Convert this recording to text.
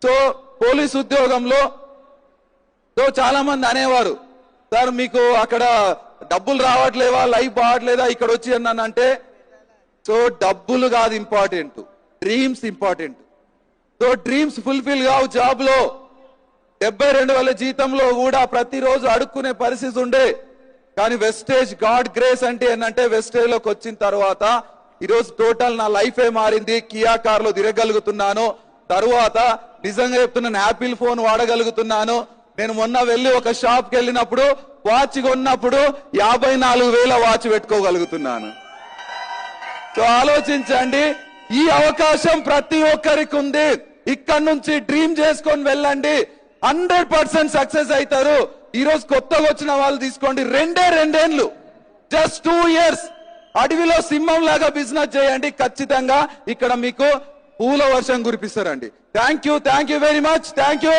So police ఉద్యోగంలో so చాలా మంది అనేవారు, సార్ మీకు అక్కడ డబ్బులు రావట్లేవా, లైఫ్ బాగట్లేదా ఇక్కడ వచ్చి అన్నానంటే, సో డబ్బులు కాదు important, dreams important. So dreams fulfil కావు జాబ్ లో. 72,000 జీతంలో కూడా ప్రతిరోజు అడుక్కునే పరిస్థితి ఉండే. కానీ వెస్టేజ్ గాడ్ గ్రేస్ అంటే ఏంటంటే, వెస్టేజ్ లోకి వచ్చిన తర్వాత ఈరోజు టోటల్ నా లైఫే మారింది. కియా కార్ లో తిరగలుగుతున్నాను. తరువాత నిజంగా చెప్తున్నాను, యాపిల్ ఫోన్ వాడగలుగుతున్నాను. నేను మొన్న వెళ్ళి ఒక షాప్ కి వెళ్ళినప్పుడు వాచ్ కొన్నప్పుడు 54,000 వాచ్ పెట్టుకోగలుగుతున్నాను. సో ఆలోచించండి, ఈ అవకాశం ప్రతి ఒక్కరికి ఉంది. ఇక్కడ నుంచి డ్రీమ్ చేసుకొని వెళ్ళండి, 100% సక్సెస్ అవుతారు. ఈ రోజు కొత్తగా వచ్చిన వాళ్ళు తీసుకోండి, రెండేండ్లు, జస్ట్ 2 years అడవిలో సింహం లాగా బిజినెస్ చేయండి. ఖచ్చితంగా ఇక్కడ మీకు పూల వర్షం కురిపిస్తారండి. Thank you very much. Thank you.